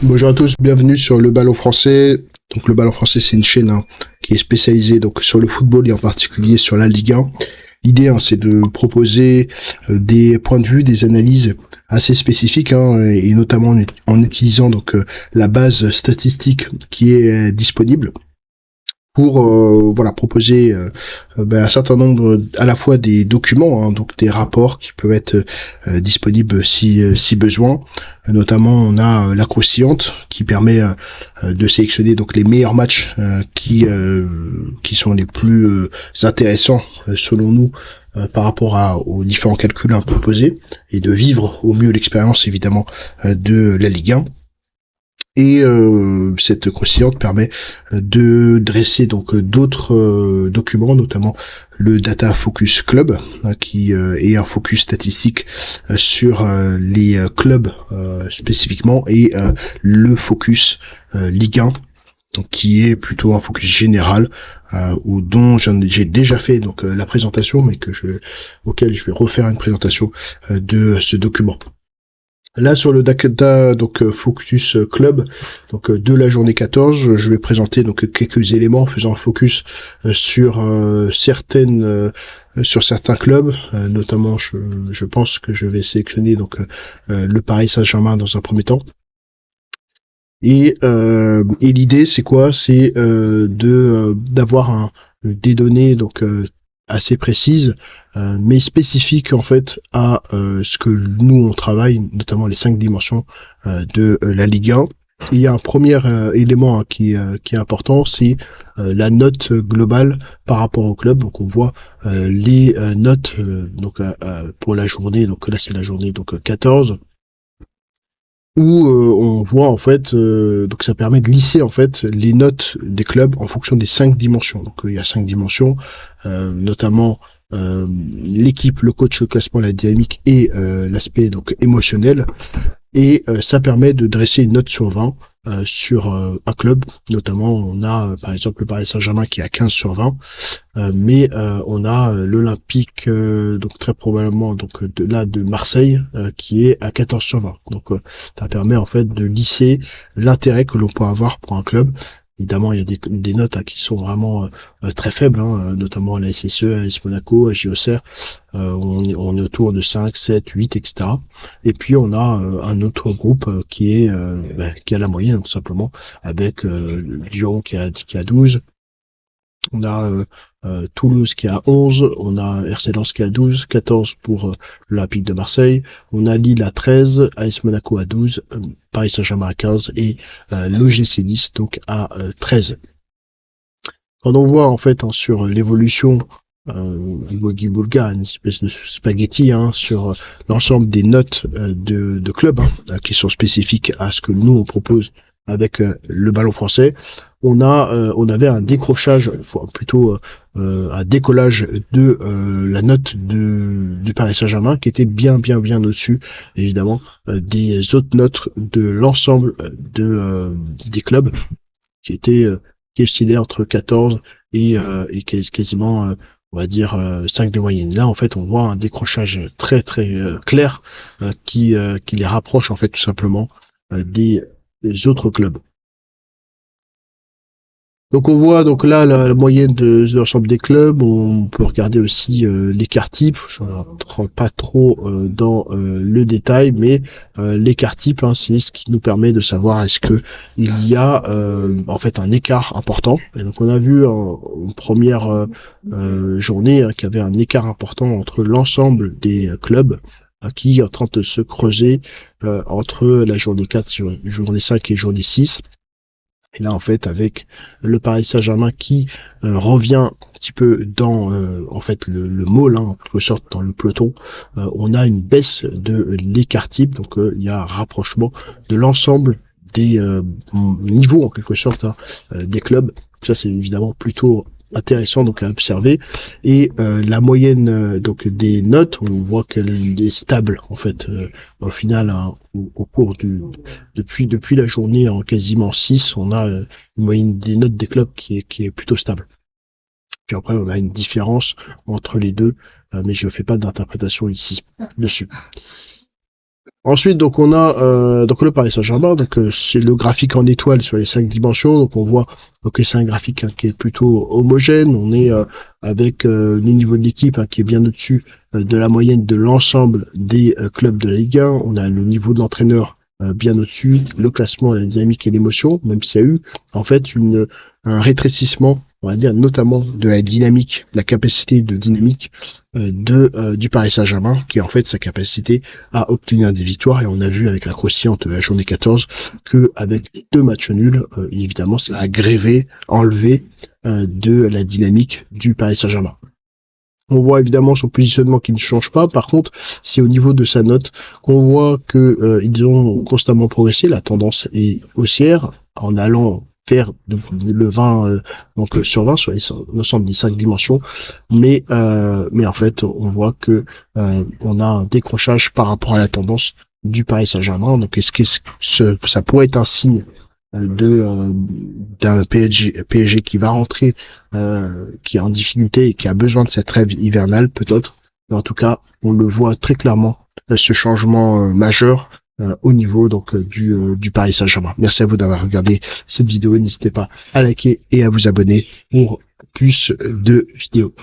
Bonjour à tous, bienvenue sur le Ballon Français. Donc le Ballon Français, c'est une chaîne qui est spécialisée donc sur le football et en particulier sur la Ligue 1. L'idée, c'est de proposer des points de vue, des analyses assez spécifiques, et notamment en utilisant donc la base statistique qui est disponible pour voilà proposer un certain nombre à la fois des documents, donc des rapports qui peuvent être disponibles si besoin. Notamment, on a la croustillante qui permet de sélectionner donc les meilleurs matchs qui sont les plus intéressants selon nous par rapport aux différents calculs proposés et de vivre au mieux l'expérience évidemment de la Ligue 1. Et cette croustillante permet de dresser donc d'autres documents, notamment le Data Focus Club, qui est un focus statistique sur les clubs spécifiquement, et le focus Ligue 1, donc, qui est plutôt un focus général, ou dont j'ai déjà fait donc la présentation, mais auquel je vais refaire une présentation de ce document. Là, sur le Data donc Focus Club, donc de la journée 14, je vais présenter donc quelques éléments faisant focus sur certains clubs, notamment je pense que je vais sélectionner donc le Paris Saint-Germain dans un premier temps. Et l'idée, c'est quoi? C'est d'avoir des données donc assez précises, mais spécifiques en fait à ce que nous on travaille, notamment les 5 dimensions de la Ligue 1. Il y a un premier élément qui est important, c'est la note globale par rapport au club. Donc on voit les notes donc pour la journée. Donc là c'est la journée donc 14, où on voit en fait donc ça permet de lisser en fait les notes des clubs en fonction des 5 dimensions. Donc il y a 5 dimensions, notamment l'équipe, le coach, le classement, la dynamique et l'aspect donc émotionnel. Et ça permet de dresser une note sur 20 sur un club. Notamment, on a par exemple le Paris Saint-Germain qui est à 15 sur 20, mais on a l'Olympique, donc très probablement donc de Marseille, qui est à 14 sur 20. Donc ça permet en fait de lisser l'intérêt que l'on peut avoir pour un club. Évidemment, il y a des notes qui sont vraiment très faibles, notamment à la SSE, à AS Monaco, à JOCR, on est autour de 5, 7, 8, etc. Et puis on a un autre groupe qui a la moyenne tout simplement, avec Lyon qui a 12, on a Toulouse qui a 11, on a RC Lens qui a 12, 14 pour l'Olympique de Marseille, on a Lille à 13, AS Monaco à 12, Paris Saint-Germain à 15 et l'OGC Nice donc à 13. Quand on voit en fait sur l'évolution Bogi Boulga, une espèce de spaghetti sur l'ensemble des notes de clubs qui sont spécifiques à ce que nous on propose avec le Ballon Français, on avait un décrochage, plutôt un décollage de la note du Paris Saint-Germain qui était bien au-dessus évidemment des autres notes de l'ensemble des clubs qui oscillaient entre 14 et quasiment on va dire 5 de moyenne. Là en fait on voit un décrochage très clair qui les rapproche en fait tout simplement des autres clubs. Donc on voit donc là la moyenne de l'ensemble des clubs. On peut regarder aussi l'écart type. Je ne rentre pas trop dans le détail, mais l'écart type, c'est ce qui nous permet de savoir est-ce que il y a en fait un écart important. Et donc on a vu en première journée qu'il y avait un écart important entre l'ensemble des clubs qui est en train de se creuser entre la journée 4, journée 5 et journée 6. Et là, en fait, avec le Paris Saint-Germain qui revient un petit peu dans en fait le môle, en quelque sorte dans le peloton, on a une baisse de l'écart type, donc il y a un rapprochement de l'ensemble des niveaux en quelque sorte des clubs. Ça, c'est évidemment plutôt intéressant donc à observer. Et la moyenne donc des notes, on voit qu'elle est stable en fait au final au cours depuis la journée en quasiment 6, on a une moyenne des notes des clubs qui est plutôt stable. Puis après on a une différence entre les deux, mais je fais pas d'interprétation ici dessus. Ensuite, donc on a donc le Paris Saint-Germain, donc c'est le graphique en étoile sur les 5 dimensions. Donc on voit que c'est un graphique qui est plutôt homogène. On est avec le niveau de l'équipe qui est bien au-dessus de la moyenne de l'ensemble des clubs de la Ligue 1. On a le niveau de l'entraîneur bien au-dessus, le classement, la dynamique et l'émotion, même s'il y a eu en fait un rétrécissement, on va dire notamment de la dynamique, la capacité de dynamique du Paris Saint-Germain, qui est en fait sa capacité à obtenir des victoires. Et on a vu avec la croustillante de la journée 14 que avec les 2 matchs nuls, évidemment, ça a grévé, enlevé de la dynamique du Paris Saint-Germain. On voit évidemment son positionnement qui ne change pas. Par contre, c'est au niveau de sa note qu'on voit que ils ont constamment progressé. La tendance est haussière en allant faire le 20 sur 20 sur l'ensemble des 5 dimensions. Mais en fait, on voit que on a un décrochage par rapport à la tendance du Paris Saint-Germain. Donc, est-ce que ça pourrait être un signe d'un PSG qui va rentrer, qui est en difficulté et qui a besoin de cette trêve hivernale peut-être. Mais en tout cas, on le voit très clairement, ce changement majeur au niveau donc du Paris Saint-Germain. Merci à vous d'avoir regardé cette vidéo. N'hésitez pas à liker et à vous abonner pour plus de vidéos.